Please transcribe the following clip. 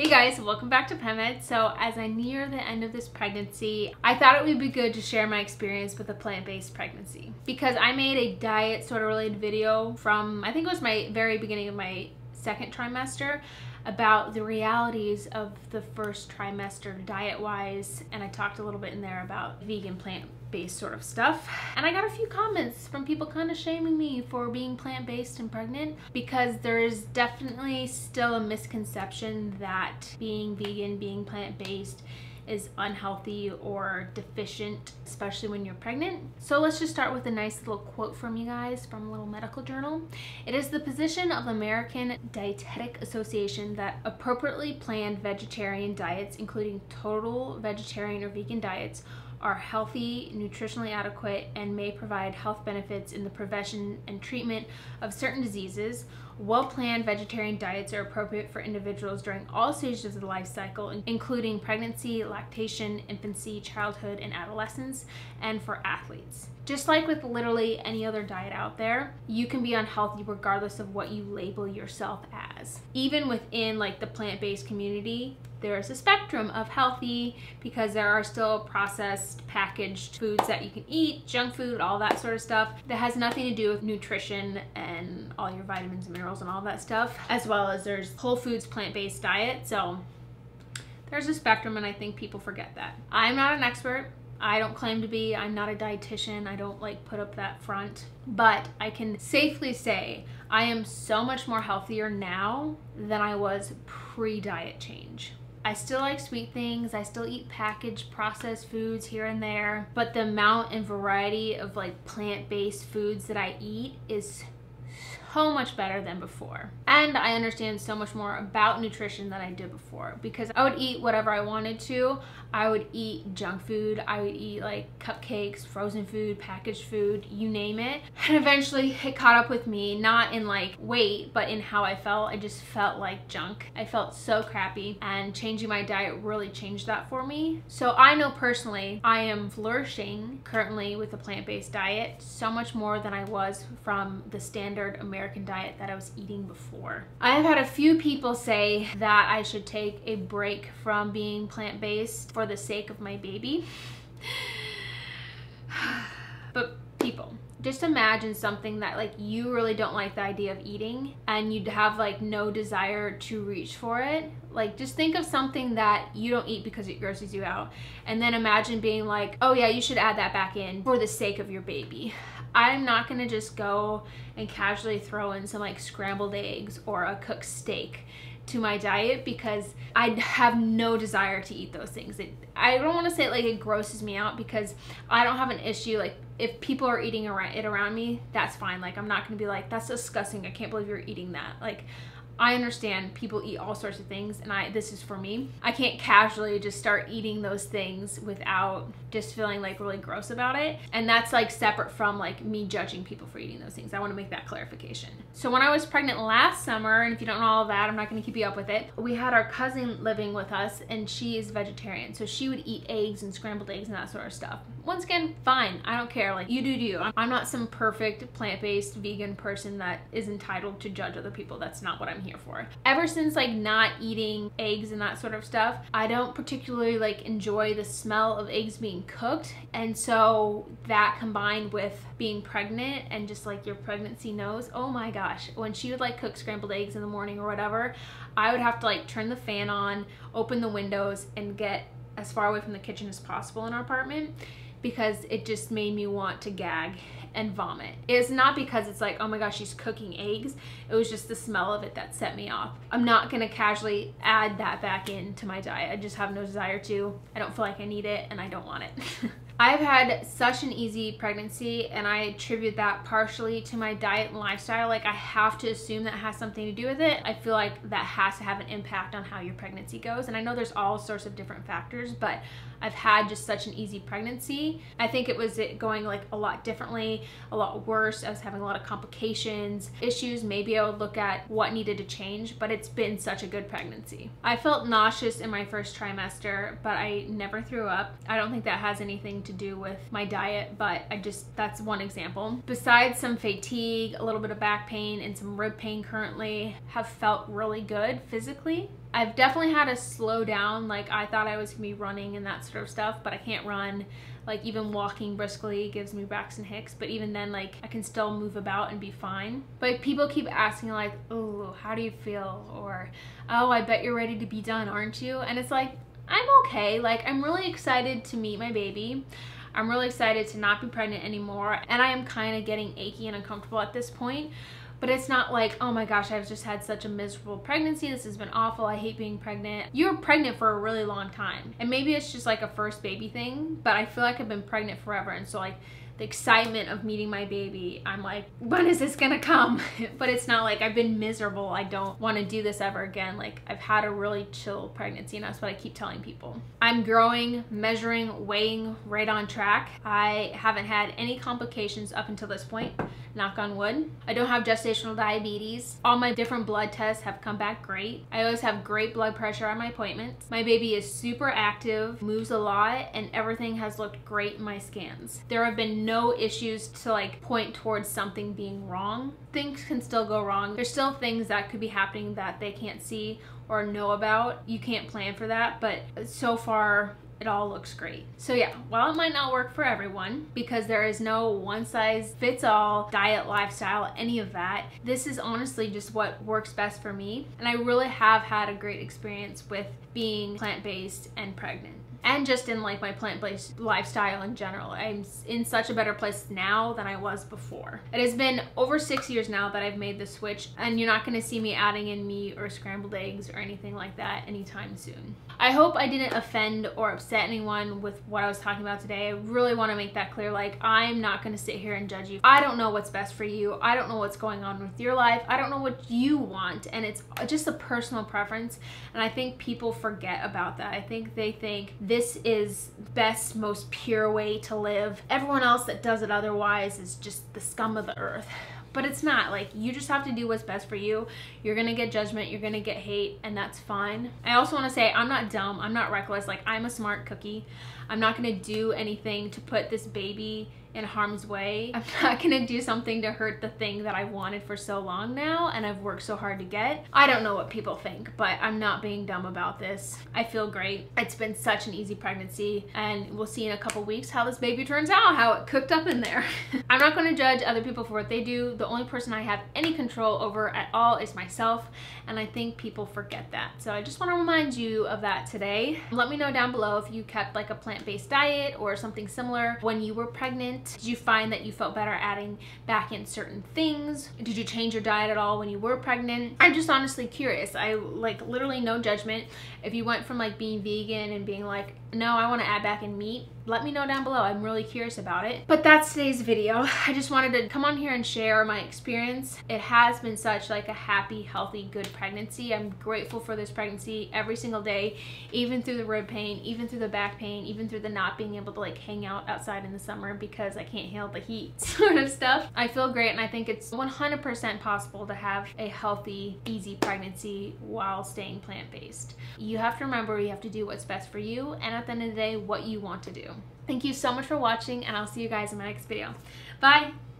Hey guys, welcome back to FemmeHead. So as I near the end of this pregnancy, I thought it would be good to share my experience with a plant-based pregnancy, because I made a diet sort of related video from, I think it was my very beginning of my second trimester, about the realities of the first trimester diet-wise, and I talked a little bit in there about vegan plant-based sort of stuff. And I got a few comments from people kind of shaming me for being plant-based and pregnant, because there is definitely still a misconception that being vegan, being plant-based is unhealthy or deficient, especially when you're pregnant. So let's just start with a nice little quote from you guys from a little medical journal. It is the position of the American Dietetic Association that appropriately planned vegetarian diets, including total vegetarian or vegan diets, are healthy, nutritionally adequate, and may provide health benefits in the prevention and treatment of certain diseases. Well-planned vegetarian diets are appropriate for individuals during all stages of the life cycle, including pregnancy, lactation, infancy, childhood, and adolescence, and for athletes. Just like with literally any other diet out there, you can be unhealthy regardless of what you label yourself as. Even within like the plant-based community, there is a spectrum of healthy, because there are still processed, packaged foods that you can eat, junk food, all that sort of stuff that has nothing to do with nutrition and all your vitamins and minerals and all that stuff, as well as there's whole foods plant-based diet. So there's a spectrum, and I think people forget that. I'm not an expert. I don't claim to be. I'm not a dietitian. I don't like put up that front, but I can safely say I am so much more healthier now than I was pre-diet change. I still like sweet things. I still eat packaged processed foods here and there, but the amount and variety of like plant-based foods that I eat is so much better than before. And I understand so much more about nutrition than I did before, because I would eat whatever I wanted to. I would eat junk food. I would eat like cupcakes, frozen food, packaged food, you name it. And eventually it caught up with me, not in like weight, but in how I felt. I just felt like junk. I felt so crappy, and changing my diet really changed that for me. So I know personally I am flourishing currently with a plant-based diet so much more than I was from the standard American diet that I was eating before. I have had a few people say that I should take a break from being plant-based for the sake of my baby. But people, just imagine something that like you really don't like the idea of eating, and you'd have like no desire to reach for it. Like just think of something that you don't eat because it grosses you out, and then imagine being like, oh yeah, you should add that back in for the sake of your baby. I'm not gonna just go and casually throw in some like scrambled eggs or a cooked steak to my diet, because I have no desire to eat those things. I don't want to say it like it grosses me out, because I don't have an issue. Like if people are eating it around me, that's fine. Like I'm not gonna be like, that's disgusting, I can't believe you're eating that. Like I understand people eat all sorts of things, and this is for me. I can't casually just start eating those things without just feeling like really gross about it. And that's like separate from like me judging people for eating those things. I want to make that clarification. So when I was pregnant last summer, and if you don't know all of that, I'm not going to keep you up with it, we had our cousin living with us, and she is vegetarian. So she would eat eggs and scrambled eggs and that sort of stuff. Once again, fine. I don't care. Like you do you. I'm not some perfect plant-based vegan person that is entitled to judge other people. That's not what I'm here for. Ever since like not eating eggs and that sort of stuff, I don't particularly like enjoy the smell of eggs being cooked. And so that combined with being pregnant and just like your pregnancy knows, oh my gosh, when she would like cook scrambled eggs in the morning or whatever, I would have to like turn the fan on, open the windows, and get as far away from the kitchen as possible in our apartment, because it just made me want to gag and vomit. It's not because it's like, oh my gosh, she's cooking eggs. It was just the smell of it that set me off. I'm not gonna casually add that back into my diet. I just have no desire to. I don't feel like I need it, and I don't want it. I've had such an easy pregnancy, and I attribute that partially to my diet and lifestyle. Like I have to assume that has something to do with it. I feel like that has to have an impact on how your pregnancy goes. And I know there's all sorts of different factors, but I've had just such an easy pregnancy. I think it was going like a lot differently, a lot worse. I was having a lot of complications, issues. Maybe I would look at what needed to change, but it's been such a good pregnancy. I felt nauseous in my first trimester, but I never threw up. I don't think that has anything nothing to do with my diet, but that's one example. Besides some fatigue, a little bit of back pain, and some rib pain currently, have felt really good physically. I've definitely had to slow down. Like, I thought I was gonna be running and that sort of stuff, but I can't run. Like, even walking briskly gives me Braxton Hicks, but even then, like, I can still move about and be fine. But people keep asking, like, oh, how do you feel? Or, oh, I bet you're ready to be done, aren't you? And it's like, I'm okay. Like, I'm really excited to meet my baby. I'm really excited to not be pregnant anymore. And I am kind of getting achy and uncomfortable at this point. But it's not like, oh my gosh, I've just had such a miserable pregnancy. This has been awful. I hate being pregnant. You're pregnant for a really long time. And maybe it's just like a first baby thing, but I feel like I've been pregnant forever. And so, like, the excitement of meeting my baby, I'm like, when is this gonna come? But it's not like I've been miserable. I don't want to do this ever again. Like, I've had a really chill pregnancy, and that's what I keep telling people. I'm growing, measuring, weighing, right on track. I haven't had any complications up until this point. Knock on wood. I don't have gestational diabetes. All my different blood tests have come back great. I always have great blood pressure on my appointments. My baby is super active, moves a lot, and everything has looked great in my scans. There have been no issues to, like, point towards something being wrong. Things can still go wrong. There's still things that could be happening that they can't see or know about. You can't plan for that, but so far, it all looks great. So yeah, while it might not work for everyone, because there is no one size fits all diet, lifestyle, any of that, this is honestly just what works best for me. And I really have had a great experience with being plant-based and pregnant. And just in, like, my plant-based lifestyle in general. I'm in such a better place now than I was before. It has been over 6 years now that I've made the switch, and you're not gonna see me adding in meat or scrambled eggs or anything like that anytime soon. I hope I didn't offend or upset anyone with what I was talking about today. I really wanna make that clear. Like, I'm not gonna sit here and judge you. I don't know what's best for you. I don't know what's going on with your life. I don't know what you want, and it's just a personal preference. And I think people forget about that. I think they think this is best, most pure way to live. Everyone else that does it otherwise is just the scum of the earth. But it's not. Like, you just have to do what's best for you. You're gonna get judgment, you're gonna get hate, and that's fine. I also want to say, I'm not dumb, I'm not reckless. Like, I'm a smart cookie. I'm not gonna do anything to put this baby in harm's way. I'm not gonna do something to hurt the thing that I wanted for so long now and I've worked so hard to get. I don't know what people think, but I'm not being dumb about this. I feel great. It's been such an easy pregnancy, and we'll see in a couple weeks how this baby turns out, how it cooked up in there. I'm not gonna judge other people for what they do. The only person I have any control over at all is myself, and I think people forget that. So I just wanna remind you of that today. Let me know down below if you kept, like, a plant-based diet or something similar when you were pregnant. Did you find that you felt better adding back in certain things? Did you change your diet at all when you were pregnant? I'm just honestly curious. I, like, literally no judgment. If you went from, like, being vegan and being like, no, I want to add back in meat, let me know down below. I'm really curious about it. But that's today's video. I just wanted to come on here and share my experience. It has been such, like, a happy, healthy, good pregnancy. I'm grateful for this pregnancy every single day, even through the rib pain, even through the back pain, even through the not being able to, like, hang out outside in the summer because I can't handle the heat sort of stuff. I feel great, and I think it's 100% possible to have a healthy, easy pregnancy while staying plant-based. You have to remember, you have to do what's best for you, and at the end of the day, what you want to do. Thank you so much for watching, and I'll see you guys in my next video. Bye!